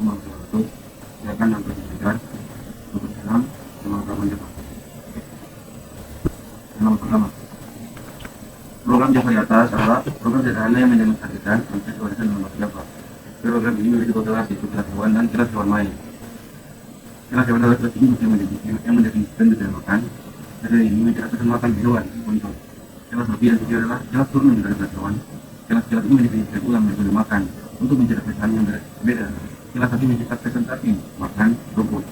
wabarakatuh. Silakan untuk didengar. Untuk salam, semoga menjawab. Yang pertama, program Java di atas adalah program sederhana yang mendemonstrasikan konsep warisan dalam Java. Program ini memiliki dua kelas, yaitu kelas hewan dan kelas hewan main. Kelas hewan adalah kelas ini yang mendefinisikan metode makan. Metode ini mencetak pesan makan hewan untuk kelas sapi dan kucing adalah kelas turunan dari kelas hewan. Kelas-kelas ini mendefinisikan ulang metode makan untuk mencetak pesan yang berbeda. Kelas sapi mencetak pesan sapi makan rumput,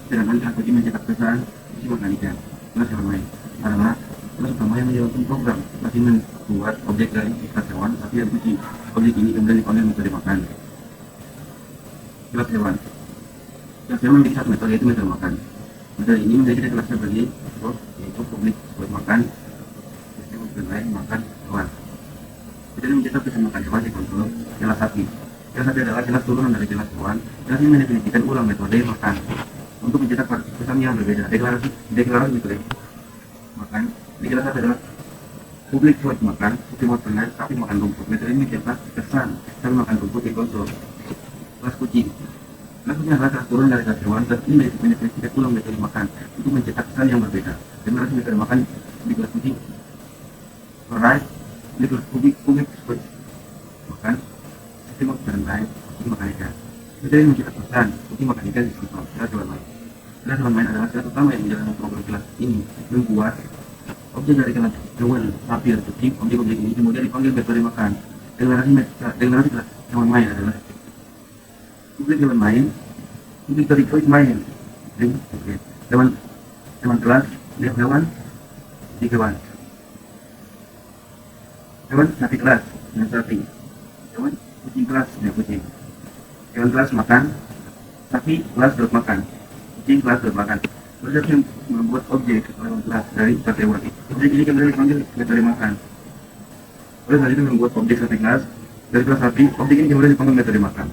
sedangkan kelas kucing mencetak pesan isi makan ikan. Kelas hewan main adalah kelas utama yang menjalankan program. Kelas ini membuat objek dari kelas hewan, sapi dan kucing. Objek ini kemudian dipanggil metode makan. Kelas hewan. Kelas hewan memiliki satu metode, yaitu metode makan. Metode ini menjadi kelasnya bagi yaitu publik buat makan, sistem lain makan hewan. Metode mencetak pesan makan hewan dikontrol kelas sapi. Kelas sapi adalah kelas turunan dari kelas hewan. Kelas ini mendefinisikan ulang metode makan untuk mencetak pesan yang berbeda. Deklarasi metode makan di kelas sapi adalah publik buat makan, sapi makan lain, sapi makan rumput. Metode ini mencetak pesan sapi makan rumput dikontrol. Kelas kucing. Kelas kucing adalah kelas turun dari kelas hewan. Kelas ini mendefinisikan ulang metode makan untuk mencetak pesan yang berbeda. Deklarasi metode makan di kelas kucing. Alright, di kelas publik buat makan, sapi makan lain, kucing makan ikan. Metode ini mencetak pesan kucing makan ikan di kelas hewan lain. Kelas hewan lain adalah kelas utama yang menjalankan program kelas ini, membuat objek dari kelas hewan, sapi dan kucing. Objek-objek ini kemudian dipanggil metode makan. Deklarasi kelas hewan lain adalah publik hewan main, publik dari kelas main. Hewan kelas, hewan di hewan. Hewan sapi kelas, dan sapi. Hewan kucing kelas, dan kucing. Hewan kelas makan, sapi kelas dot makan, kucing kelas dot makan. Proses yang membuat objek hewan kelas dari satu hewan. Objek ini kemudian dipanggil metode makan. Oleh hal itu membuat objek sapi kelas dari kelas sapi, objek ini kemudian dipanggil metode makan.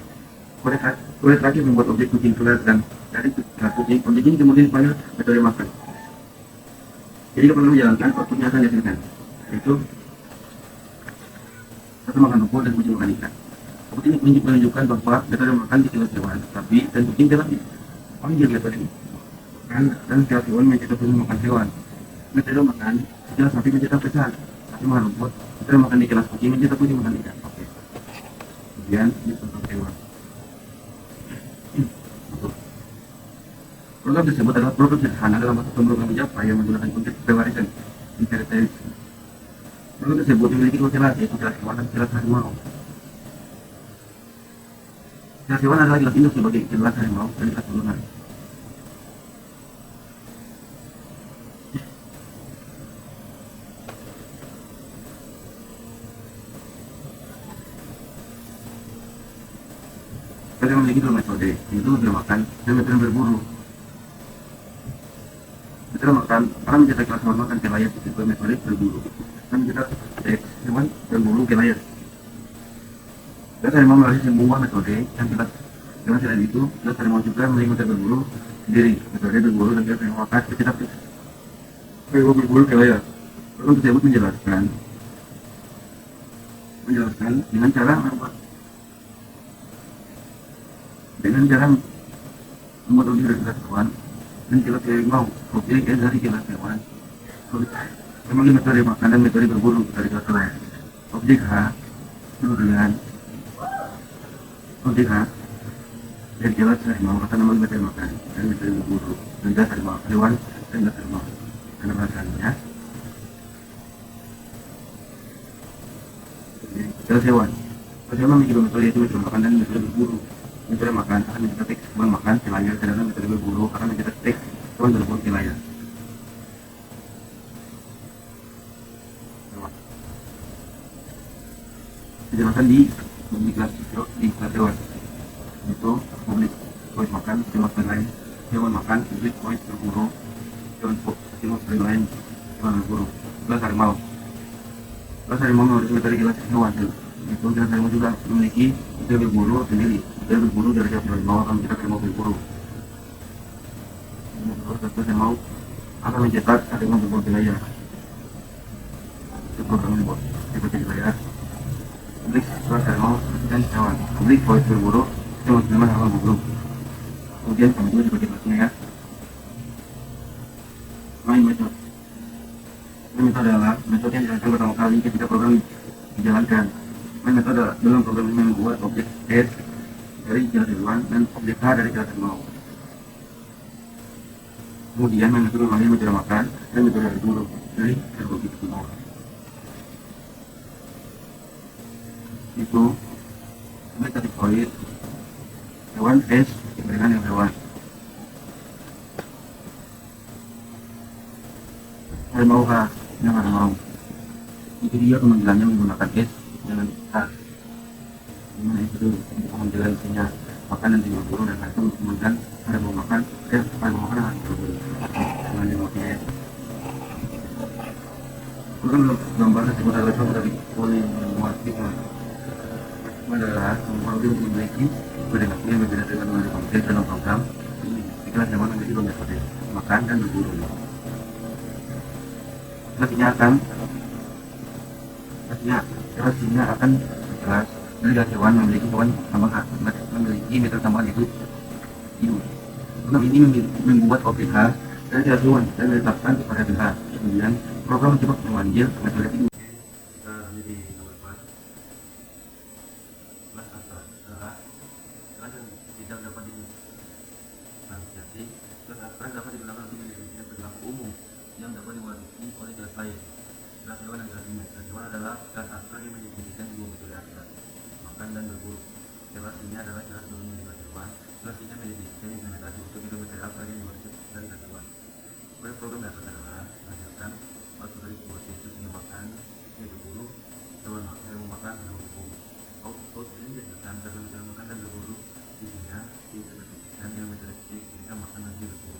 Oleh terakhir membuat objek kucing kelas dan dari kelas kucing, objek ini kemudian dipanggil metode makan. Jadi kalau menjalankan outputnya akan dihasilkan, yaitu satu makan rumput dan kucing makan ikan. Output ini menunjukkan bahwa metode makan di kelas hewan, sapi dan kucing telah dipanggil metode makan dan kelas hewan mencetak pesan makan hewan. Metode makan di kelas sapi mencetak pesan sapi makan rumput. Metode makan di kelas kucing mencetak kucing makan ikan. Oke. Kemudian di contoh hewan. Program tersebut adalah program sederhana dalam satu program Java yang menggunakan konsep pewarisan inheritance. Program tersebut memiliki dua kelas, yaitu kelas hewan dan kelas harimau. Kelas hewan adalah kelas induk sebagai kelas harimau dan kelas turunan. Kita memiliki dua metode, yaitu metode makan dan metode berburu. Metode makan akan mencetak kelas hewan makan ke layar sesuai metode berburu, dan mencetak hewan berburu ke layar. Kelas harimau melalui semua metode yang kelas dengan selain itu, kelas harimau juga memiliki metode berburu sendiri. Metode berburu dan kelas harimau makan mencetak hewan berburu ke layar. Program tersebut menjelaskan dengan cara membuat objek dari kelas hewan dan kelas harimau, objek dari kelas hewan. Memang metode makan dan metode berburu dari kelas hewan. Objek H kemudian objek H dari kelas harimau akan memang metode makan dan metode berburu dan kelas harimau hewan dan kelas harimau. Karena bahasanya kelas hewan. Kelas hewan memiliki dua metode, yaitu metode makan dan metode berburu. Metode makan akan mencetak teks hewan makan ke layar, sedangkan metode berburu akan mencetak teks hewan berburu ke layar. Dijelasan di kelas hewan, itu publik voice makan, hewan lain, hewan makan, publik voice berburu, hewan lain, hewan berburu. Kelas harimau. Kelas harimau memiliki metode kelas hewan. Itu kelas harimau juga memiliki metode berburu sendiri. Metode berburu dari kelas harimau akan mencetak harimau berburu. Kelas harimau akan mencetak harimau berburu ke layar. Itu program dibuat seperti di layar. Publik kelas harimau dan hewan. Publik voice berburu kita menggunakan halaman burung. Kemudian kami juga sebagai kelasnya ya. Main metode. Main metode adalah metode yang dijalankan pertama kali ketika program dijalankan. Main metode dalam program ini membuat objek S dari jelas duluan dan objek H dari jelas mau. Kemudian main metode mengambil metode makan dan metode dari burung dari objek mau. Itu kita dikoit hewan S dengan yang hewan. Harimau H dengan harimau. Itu dia pemanggilannya menggunakan S dengan H. Dimana itu untuk pemanggilan isinya makan dan tinggal burung dan itu untuk pemanggilan harimau makan harimau makan dengan dimulai S. Program gambar tersebut adalah contoh dari polimorfisme adalah semua objek memiliki koordinasi yang berbeda dengan objek dalam program. Istilah hewan menjadi dua metode, makan dan berburu. Artinya akan jelas dari hewan memiliki hewan tambahan, memiliki metode tambahan itu hidup. Program ini membuat objek H dari jelas hewan dan ditetapkan pada H. Kemudian program mencoba memanggil metode itu. Tidak dapat diasosiasi kelas abstrak dapat digunakan untuk mendefinisikan perilaku umum yang dapat diwakili oleh kelas lain. Kelas hewan dan kelas ilmu. Kelas hewan adalah kelas abstrak yang mendefinisikan dua metode abstrak, makan dan berburu. Kelas ini adalah kelas belum kelas hewan. Kelas ini mendefinisikan implementasi untuk itu metode abstrak yang diwakili dari kelas hewan. Program dasar adalah menghasilkan output dari sebuah situs yang makan, yang berburu, hewan makan dan berburu. Output ini dihasilkan karena metode makan dan berburu isinya diintegrasikan dengan metode sehingga makan dan berburu.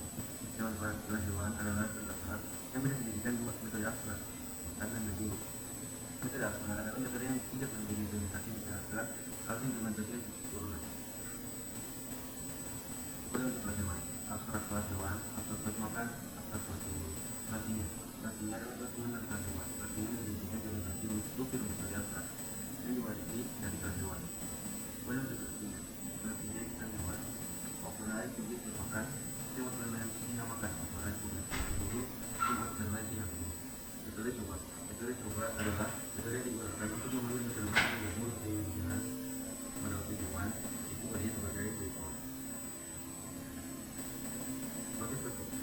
Kelas hewan adalah kelas yang mendefinisikan dua metode abstrak, makan dan berburu. Metode abstrak adalah metode yang tidak perlu diimplementasi secara abstrak, harus diimplementasi turunan. Kemudian untuk kelas hewan, abstrak kelas hewan, abstrak kelas makan, abstrak kelas berburu. Artinya adalah kelas hewan dari kelas hewan. Artinya mendefinisikan implementasi untuk metode abstrak yang diwakili dari kelas hewan. Kemudian untuk kelas tiga kita hewan, operasi publik makan, lewat penilaian dinamakan operasi publik berburu, lewat penilaian dinamakan. Metode coba adalah metode yang digunakan untuk memenuhi metode makan dan berburu dengan pada objek hewan itu berdiri sebagai berikut. Sebagai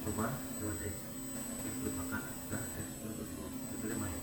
coba lewat X untuk makan dan X untuk metode main.